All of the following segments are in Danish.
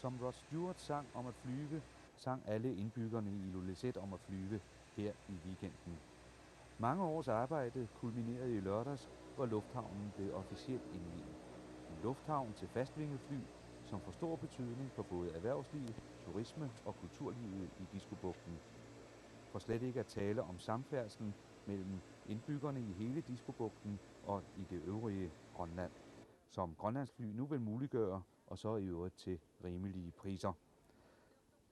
Som Rod Stewart sang om at flyve, sang alle indbyggerne i Ilulissat om at flyve her i weekenden. Mange års arbejde kulminerede i lørdags, hvor lufthavnen blev officielt indviet. En lufthavn til fastvinget fly, som får stor betydning for både erhvervsliv, turisme og kulturlivet i Diskobugten. For slet ikke at tale om samfærdslen mellem indbyggerne i hele Diskobugten og i det øvrige Grønland, som Grønlandsfly nu vil muliggøre, og så i øvrigt til rimelige priser.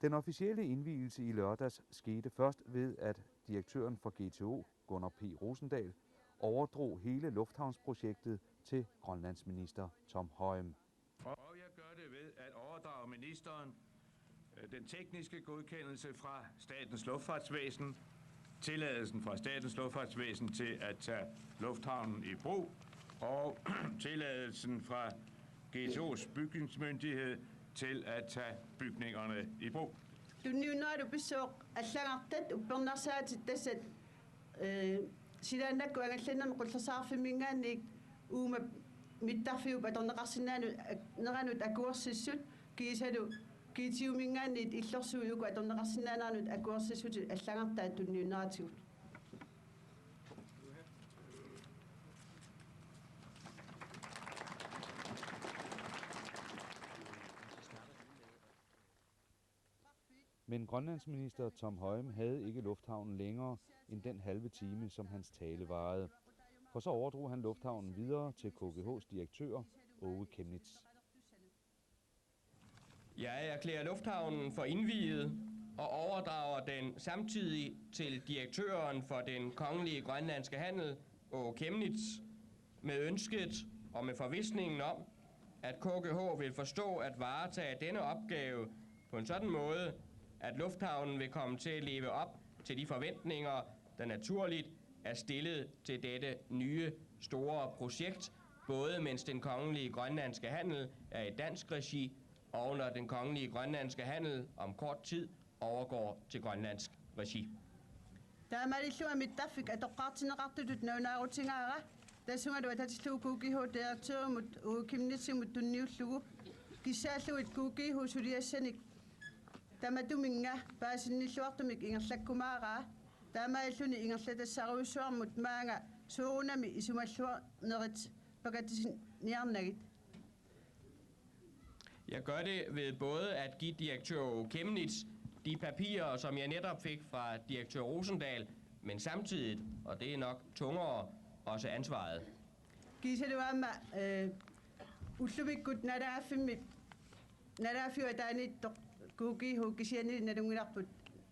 Den officielle indvielse i lørdags skete først ved, at direktøren for GTO, Gunnar P. Rosendal, overdrog hele lufthavnsprojektet til grønlandsminister Tom Højem. Og jeg gør det ved at overdrage ministeren den tekniske godkendelse fra Statens Luftfartsvæsen, tilladelsen fra Statens Luftfartsvæsen til at tage lufthavnen i brug, og tilladelsen fra GTO's bygningsmyndighed til at tage bygningerne i brug. Tunniunnaadu pissuuq аллагартат uppernarsaatit silaannakku angallanami qullersaarfimingaanniik uuma mittarfiup atorneqarsinnaanu neranut akuorsissut kiisalu kiitiumingaanniit illorsuuyuku atorneqarsinnaanaanut akuorsissut аллагартаат tunniunnaatigut. Men grønlandsminister Tom Højem havde ikke lufthavnen længere end den halve time, som hans tale varede. For så overdrog han lufthavnen videre til KGH's direktør, Åge Kemnitz. Jeg erklærer lufthavnen for indviet og overdrager den samtidig til direktøren for den kongelige grønlandske handel, Åge Kemnitz, med ønsket og med forvisningen om, at KGH vil forstå at varetage denne opgave på en sådan måde, at lufthavnen vil komme til at leve op til de forventninger, der naturligt er stillet til dette nye store projekt, både mens den kongelige grønlandske handel er i dansk regi, og når den kongelige grønlandske handel om kort tid overgår til grønlandsk regi. Taamaalillua mittaffik atoqqaartineqartutut naunaarutigaara tassungalu atatillu KGH-direktørmut uukimnitsimut tunniullugu kissaalluit KGH suliassanik tamatuminga paasinilluartumik ingerlakkumaaraa taamaalluni ingerlatassaruissuarmut maanga suurunami isumalluarnerit pakatisinniarnagit. Jeg gør det ved både at give direktør Kemnitz de papirer, som jeg netop fik fra direktør Rosendal, men samtidig, og det er nok tungere, også ansvaret. Kiisaluamma ullumikkut nalaafiuataanit KGH kisianili nalungilarput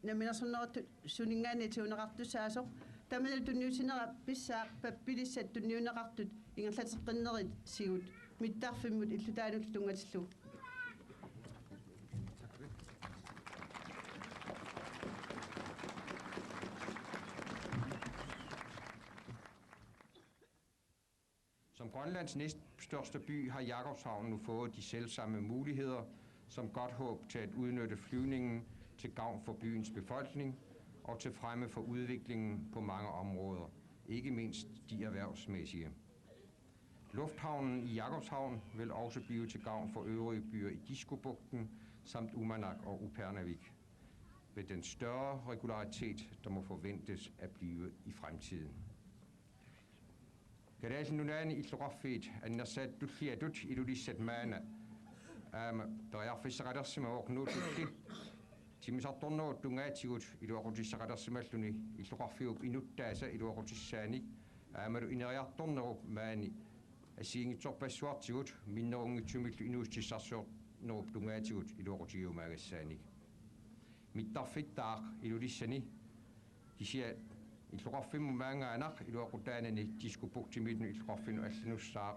naminersornerat suningaani tuuneqartusaasoq tamanal tunniusinera pissaaq pappilissat tunniuneqartut ingerlateqqinnerit sigut mittarfimmut illutaanut tungatillu. Som Grønlands næststørste by har Jakobshavn nu fået de selvsamme muligheder som godt håb til at udnytte flyvningen til gavn for byens befolkning og til fremme for udviklingen på mange områder, ikke mindst de erhvervsmæssige. Lufthavnen i Jakobshavn vil også blive til gavn for øvrige byer i Diskobugten samt Uummannaq og Upernavik, ved den større regularitet, der må forventes at blive i fremtiden. Kadaasin nunaani illuqarfiit annersaatulliatut ilulissat maana toriarfissaqalerсима oornuutulli timisartornerut tungaatigut iluaqutissaqalerсималлуни illuqarfiup inuttaasa iluaqutissaanik aamalu ineriartorneru maani asiingitsorpassuartigut minnerungitsumillu inuustissarsuornerup tungaatigut iluaqutigiumaaгассааник mittarfittaaq ilulissani kisia illuqarfimmu maangaanaq iluaqutaanani Diskobugtimillu illuqarfinu allanussaaq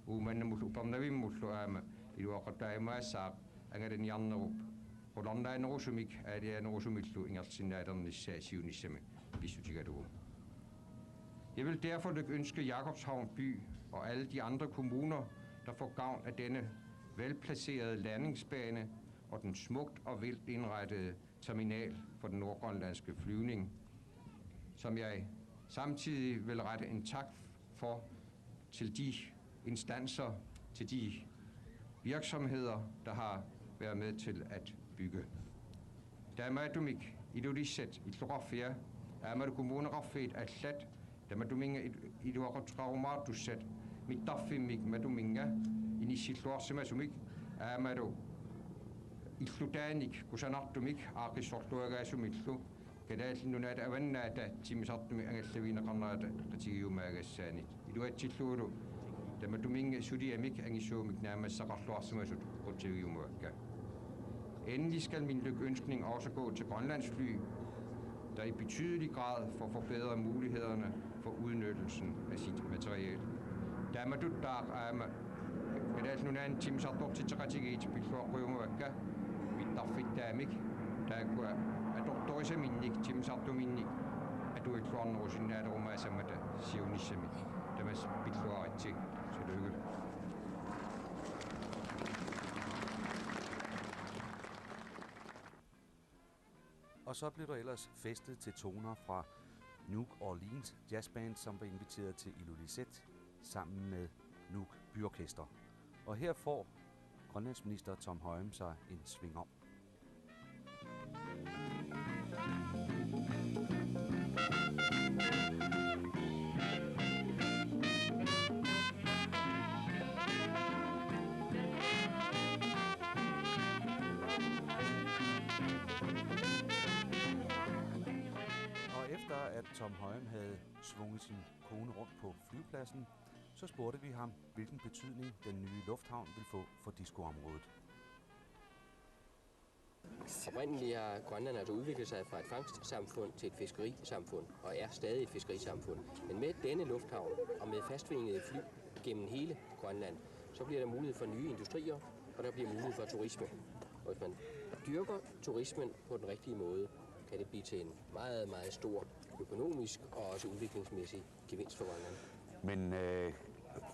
uumannamullu upernavimullu aama iluaqutaimaasaaq angalaniarnerup qulornaanerusumik aalianerusumillu ingersinnaalernissaa siunissami pissutigalugu. Jeg vil derfor ønske Jakobshavn by og alle de andre kommuner, der får gavn af denne velplacerede landingsbane og den smukt og vildt indrettede terminal for den nordgrønlandske flyvning, som jeg samtidig vil rette en tak for til de instanser, til de virksomheder, der har være med til at bygge. Damatumik ilulisset itluqarfia aamadu kommuneqarfiit allat damaduminga iluaqatraumaartussat mittarfimmik matuminga inissilluarsimasumik aamadu illutaanik kusanartumik aaqissorluagaasumillu kadaallinnunaata avannaata timisartumi angallaviineqarnaata qatigiumaagassaanit iluatsilluulu damaduminga suliamik angissuumik naamassaqarluarsimasut qutigiumuakka. Endelig skal min lykønskning også gå til Grønlands Fly, der i betydelig grad får forbedret mulighederne for udnyttelsen af sit materiale. Damaduttar aama kadaalnunan timsartortitaqatigit pilluaqquumuakka mittarfittaamik taakua atortorisaminnik timsartuminnik atuitluarnerusinnaalerumaasamata siunissamik tamas pilluaritsi salykke. Og så blev der ellers festet til toner fra Nuuk Orleans Jazzband, som var inviteret til Ilulissat sammen med Nuuk Byorkester. Og her får grønlandsminister Tom Højem sig en sving om. Efter at Tom Højem havde svunget sin kone rundt på flyvepladsen, så spurgte vi ham, hvilken betydning den nye lufthavn vil få for discoområdet. Oprindeligt har Grønland altså udviklet sig fra et fangstsamfund til et fiskerisamfund, og er stadig et fiskerisamfund. Men med denne lufthavn og med fastvingede fly gennem hele Grønland, så bliver der mulighed for nye industrier, og der bliver mulighed for turisme. Og hvis man dyrker turismen på den rigtige måde, kan det blive til en meget, meget stor økonomisk og også udviklingsmæssig gevinst for Grønland. Men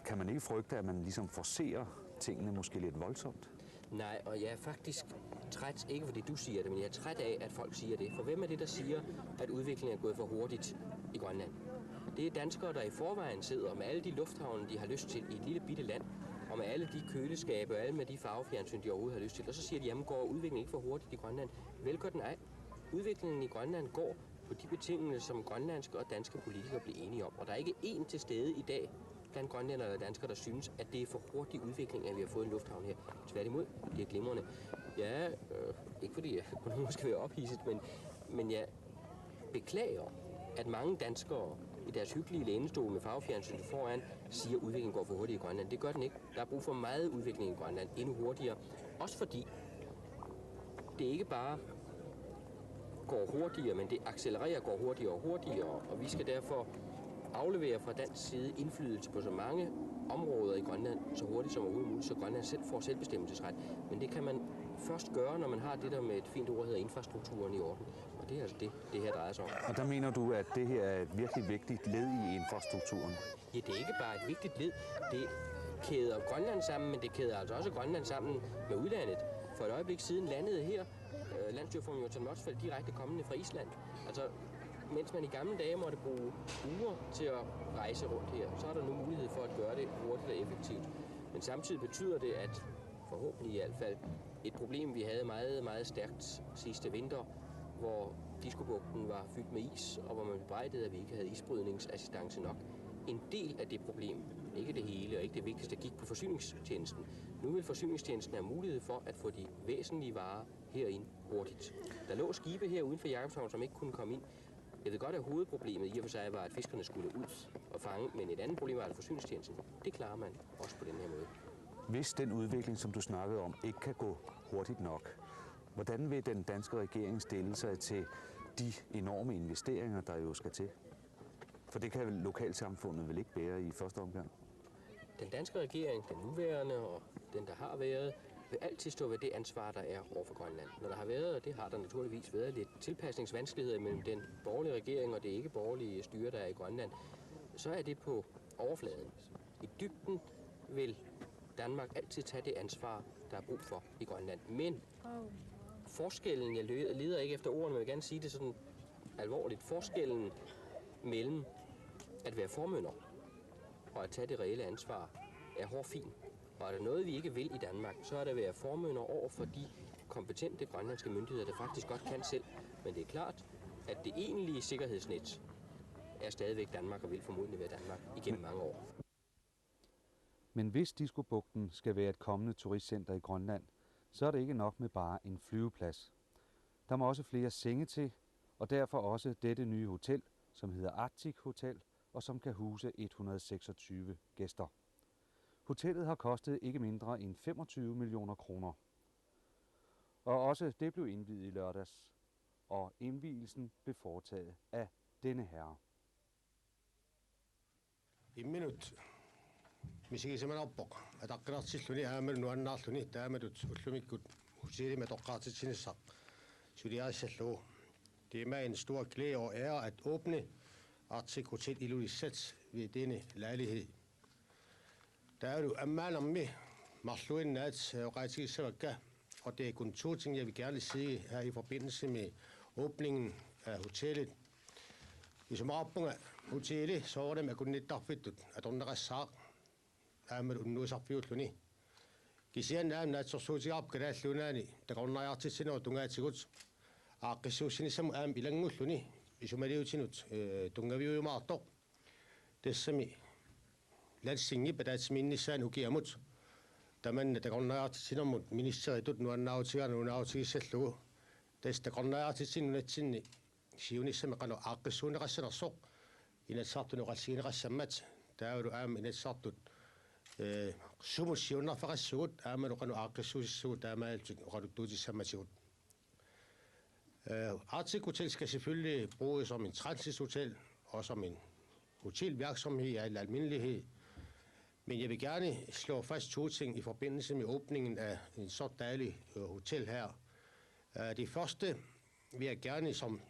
kan man ikke frygte, at man ligesom forcerer tingene måske lidt voldsomt? Nej, og jeg er faktisk træt, ikke fordi du siger det, men jeg er træt af, at folk siger det. For hvem er det, der siger, at udviklingen er gået for hurtigt i Grønland? Det er danskere, der i forvejen sidder med alle de lufthavne, de har lyst til i et lille bitte land, og med alle de køleskabe og alle med de farvefjernsyn, de overhovedet har lyst til. Og så siger de, jamen går udviklingen ikke for hurtigt i Grønland? Vel gør den ej. Udviklingen i Grønland går på de betingelser, som grønlandske og danske politikere bliver enige om. Og der er ikke én til stede i dag blandt grønlændere eller danskere, der synes, at det er for hurtig udvikling, at vi har fået en lufthavn her. Tværtimod, det er glimrende. Ja, ikke fordi jeg på nogen skal være ophidset, men jeg beklager, at mange danskere i deres hyggelige lænestol med farvefjernsyn foran siger, at udviklingen går for hurtigt i Grønland. Det gør den ikke. Der er brug for meget udvikling i Grønland, endnu hurtigere. Også fordi det ikke bare går hurtigere, men det accelererer, går hurtigere og hurtigere, og vi skal derfor aflevere fra dansk side indflydelse på så mange områder i Grønland så hurtigt som overhovedet muligt, så Grønland selv får selvbestemmelsesret. Men det kan man først gøre, når man har det, der med et fint ord hedder infrastrukturen i orden. Og det er altså det her drejer sig om. Og der mener du, at det her er et virkelig vigtigt led i infrastrukturen? Ja, det er ikke bare et vigtigt led. Det kæder Grønland sammen, men det kæder altså også Grønland sammen med udlandet. For et øjeblik siden landede her landstyrformand Jotan Motzfeldt direkte kommende fra Island. Altså, mens man i gamle dage måtte bruge uger til at rejse rundt her, så er der nu mulighed for at gøre det hurtigt og effektivt. Men samtidig betyder det, at forhåbentlig i hvert fald et problem, vi havde meget, meget stærkt sidste vinter, hvor Diskobugten var fyldt med is, og hvor man bebrejdede, at vi ikke havde isbrydningsassistance nok. En del af det problem, ikke det hele og ikke det vigtigste, gik på forsyningstjenesten. Nu vil forsyningstjenesten have mulighed for at få de væsentlige varer herind hurtigt. Der lå skibe her uden for Jakobshavn, som ikke kunne komme ind. Jeg ved godt, at hovedproblemet i og for sig var, at fiskerne skulle ud og fange, men et andet problem var, at forsyningstjenesten, det klarer man også på den her måde. Hvis den udvikling, som du snakkede om, ikke kan gå hurtigt nok, hvordan vil den danske regering stille sig til de enorme investeringer, der jo skal til? For det kan lokalsamfundet vel ikke bære i første omgang? Den danske regering, den nuværende og den, der har været, vil altid stå ved det ansvar, der er over for Grønland. Når der har været, og det har der naturligvis været, lidt tilpasningsvanskeligheder mellem den borgerlige regering og det ikke borgerlige styre, der er i Grønland, så er det på overfladen. I dybden vil Danmark altid tage det ansvar, der er brug for i Grønland. Men forskellen, jeg leder ikke efter ordene, men jeg vil gerne sige det sådan alvorligt, forskellen mellem at være formynder og at tage det reelle ansvar er hårfin. Og er der noget, vi ikke vil i Danmark, så er det at være formynder over for de kompetente grønlandske myndigheder, der faktisk godt kan selv. Men det er klart, at det egentlige sikkerhedsnet er stadigvæk Danmark og vil formodentlig være Danmark igennem mange år. Men hvis Diskobugten skal være et kommende turistcenter i Grønland, så er det ikke nok med bare en flyveplads. Der må også flere senge til, og derfor også dette nye hotel, som hedder Arctic Hotel, og som kan huse 126 gæster. Hotellet har kostet ikke mindre end 25 millioner kroner. Og også det blev indviet i lørdags, og indvielsen blev foretaget af denne herre. Minut. Misigisemän oppok. Ataqqiratsilluni aamir nuannaalluni taamadut ullumikut husirime toqqaatitsinissaq. Suliaassallu. Det er mig en stor glæde og ære at åbne Arctic Hotel Ilulissat ved denne lejlighed. Der er jo ammanammi marluinnaat rejtigisavakka, og det er kun to ting, jeg vil gerne sige her i forbindelse med åbningen af hotellet. I sommerappunga hotellet, så var det med kun lidt dagfittut, at underrassak äämmer unnuusarpiulluni. Kisian äämnaat sorsuutiarpkalaallunani, taqornariartitsinu tungaatigut. Aaqqissuussinissam ilangulluni, isumaliutinut tungaviujumaartoq. Tessami landstingi pataatiminnissaan ukiamut. Tamanna taqornariartitsinermut ministeritut nuannautigarnuunautigissallugu. Tess taqornariartitsinunatsinni siunissami qanu aaqqissuunerassanarssoq. Inatsartunuqalsigineqassammat taavulu aam inatsartut sumussiunnerfaqassugut aamanu qanu aaqqissuusissugut taamaaltuk oqaluttuutissammatigut. Arctic Hotel skal selvfølgelig bruges som en transithotel og som en hotelvirksomhed i al almindelighed. Men jeg vil gerne slå fast to ting i forbindelse med åbningen af en så dejlig hotel her. Det første vil jeg gerne som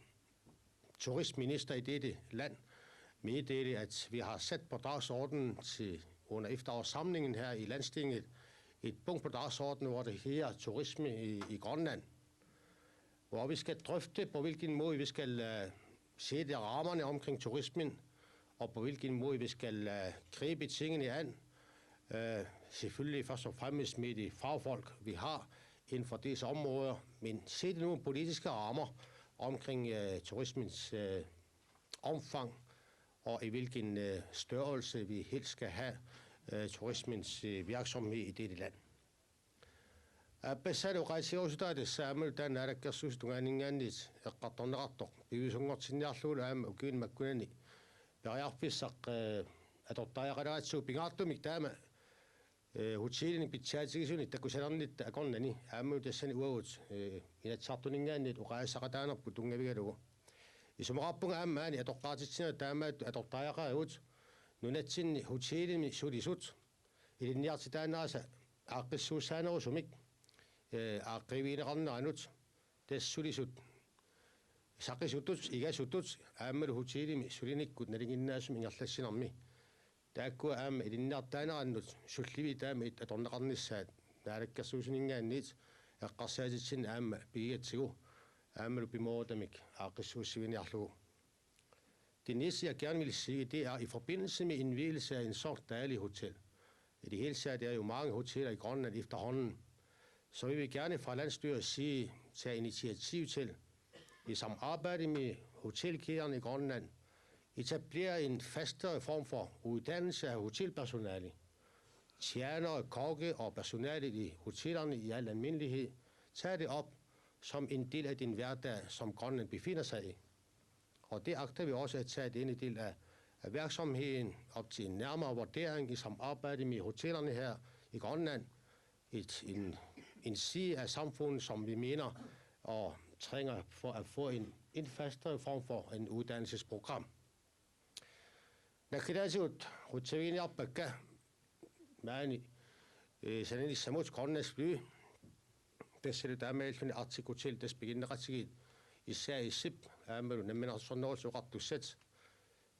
turistminister i dette land meddele, at vi har sat på dagsordenen til under efterårssamlingen her i Landstinget et punkt på dagsordenen, hvor det hedder turisme i Grønland, hvor vi skal drøfte, på hvilken måde vi skal sætte rammerne omkring turismen, og på hvilken måde vi skal gribe tingene an. Selvfølgelig først og fremmest med de fagfolk, vi har inden for disse områder, men sætte nogle politiske rammer omkring turismens omfang, og i hvilken størrelse vi helst skal have turismens virksomhed i dette land. Appassalu qaisiusutate saamul tanaarakkersuustungaaninggaannit eqqartorneqartoq piusungortinniarluulu aama ukiunmakkunani periarpissaq atortariaqalaatsu pingaartumik taama hotelini pitsaatigisuni takkusalernitta akornani aammu tassani uagut inatsartuningaannit uqaasaqataanerpu tungavigalugu isumaqarpunga aammaani atoqqaatitsina taamaat atortariaqaagut nunatsinni hotelimi sulisut ilinniartitaanaasa aaqqissuussaanerusumik aaqqriviineqarnaanut tassulisut saqisutut igasutut aammalu hotelimi sulinikkut nalinginnaasum ingerlassinarmi taakkua aamma ilinniartaanerannut sullivi taama atorneqarnissaat naalakkersuusiningaanniit eqqarsaatitsin aamma pigiatsigu aammalu pimootamik aaqqissuussiviniarlugu. Det næste, jeg gerne vil sige, det er i forbindelse med indvielse af en så dejlig hotel. I det hele taget er jo mange hoteller i Grønland efterhånden. Så vi vil gerne fra landsstyret sige, tage initiativ til, i samarbejde med hotelkæderne i Grønland, etablere en fastere form for uddannelse af hotelpersonale. Tjenere, kokke og personale i hotellerne i al almindelighed, tager det op som en del af den hverdag, som Grønland befinder sig i. Og det agter vi også at tage denne del af virksomheden op til en nærmere vurdering i samarbejde med hotellerne her i Grønland. En side af samfundet, som vi mener og trænger for at få en fastere form for en uddannelsesprogram. Nakkidaasiut hotelliniarpakka maani sananisamut Grønlands fly. Tässä taamaalluni Arctic Hotel tässä beginneratsigit især i SIP aammalu namminarsornoorsuqartussat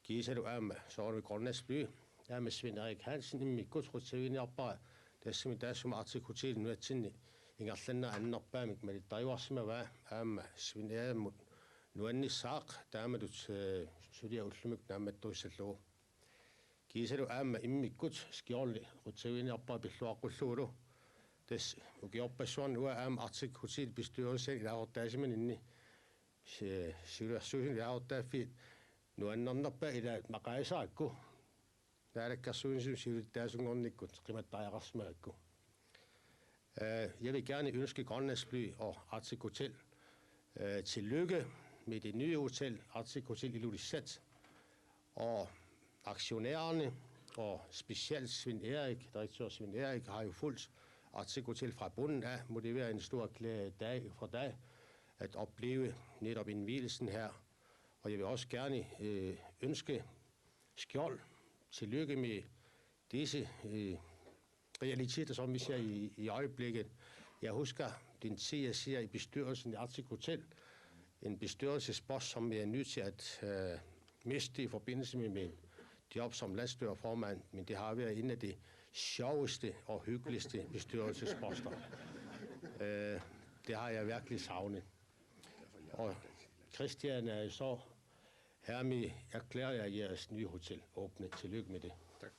kiisalu aamma soormi Grønlands fly aamma Svend Erik Hansen immikkut hotelliniarpara tassami taassuma Arctic Hotel nuatsinni ingerlanna annerpaamik malittariuarsima aamma Svend Erik nuannissaaq taamalut sulia ullumik naammattuissallugu kiiselu äämmä immikkut skjolli, rutsevin jappa pilluaqulluulu. Des ukiopassuan ua äämmä artikkutit bestyrelsen ilaortaasimen inni. Syysin ilaortaafi nuannarnerpa ila maqaisaakku. Naalakkarsuinsim sivilittaasunngornikkut qimattaajaqarsmaakku. Jeg vil gerne ønske Grønlands Fly og Arctic Hotel tillykke med det nye hotel, Arctic Hotel Ilulissat. Og aktionærerne og specielt Svend Erik, direktør Svend Erik, har jo fulgt Arctic Hotel fra bunden af. Må det være en stor dag for dig at opleve netop indvielsen her. Og jeg vil også gerne ønske Skjold tillykke med disse realiteter, som vi ser i øjeblikket. Jeg husker den tid, jeg ser i bestyrelsen i Arctic Hotel. En bestyrelsespost, som jeg er nødt til at miste i forbindelse med min job som landsstyreformand, men det har været en af de sjoveste og hyggeligste bestyrelsesposter. Det har jeg virkelig savnet. Og Christian, så hermed erklærer jeg jeres nye hotel åbnet. Tillykke med det. Tak.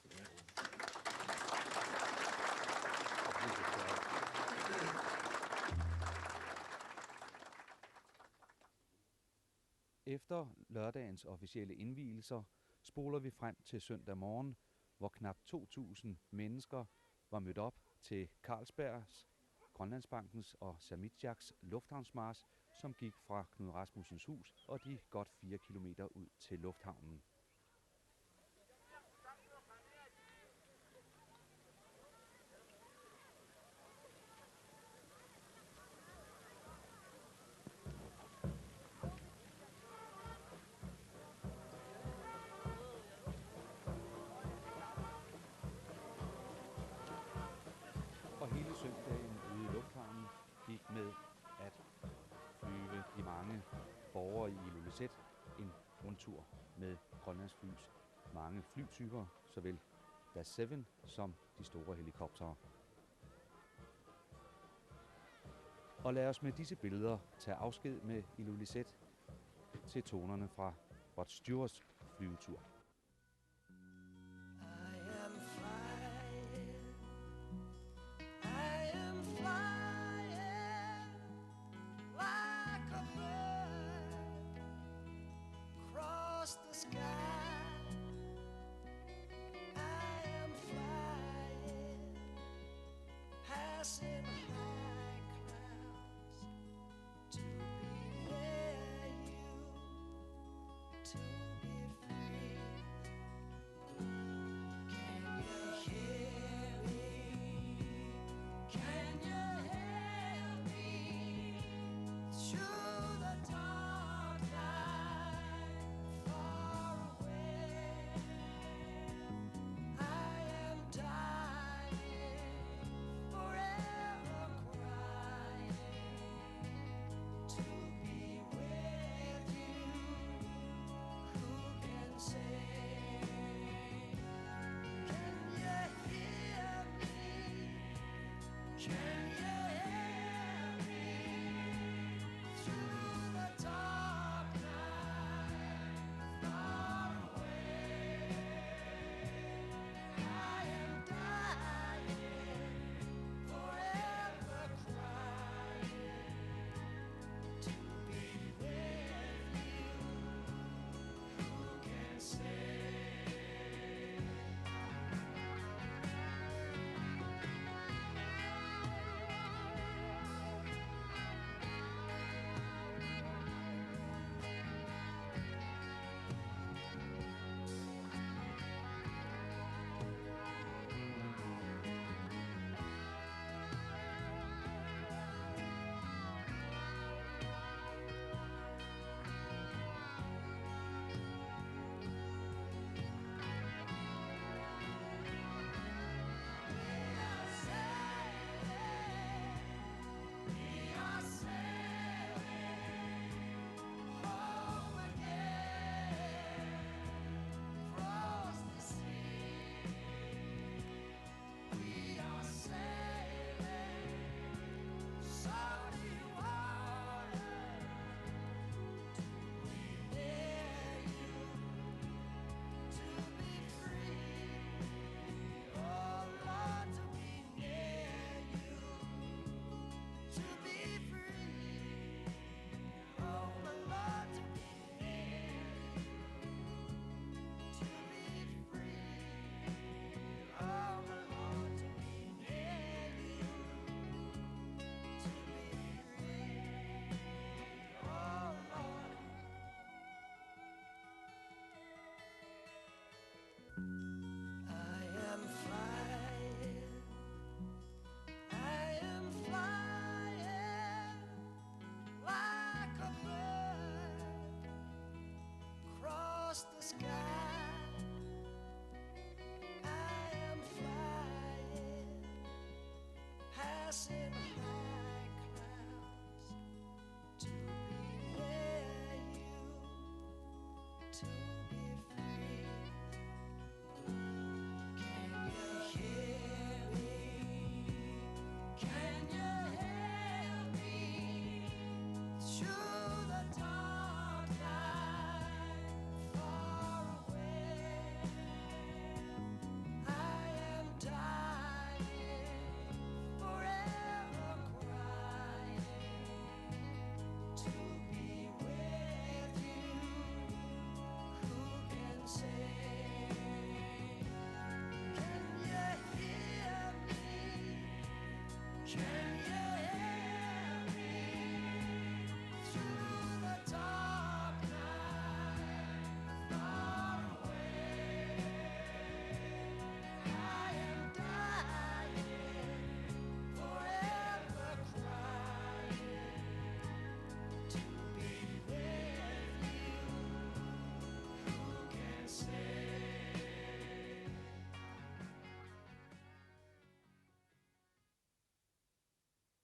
Efter lørdagens officielle indvielser spoler vi frem til søndag morgen, hvor knap 2.000 mennesker var mødt op til Carlsbergs, Grønlandsbankens og Samitjaks lufthavnsmarch, som gik fra Knud Rasmussens hus og de godt 4 kilometer ud til lufthavnen. Og hele søndagen ude i lufthavnen gik med at flyve de mange borgere i Ilulissat en rundtur med Grønlands Flys mange flytyper, såvel Dash 7 som de store helikoptere. Og lad os med disse billeder tage afsked med Ilulissat til tonerne fra Rod Stewarts flyvetur. To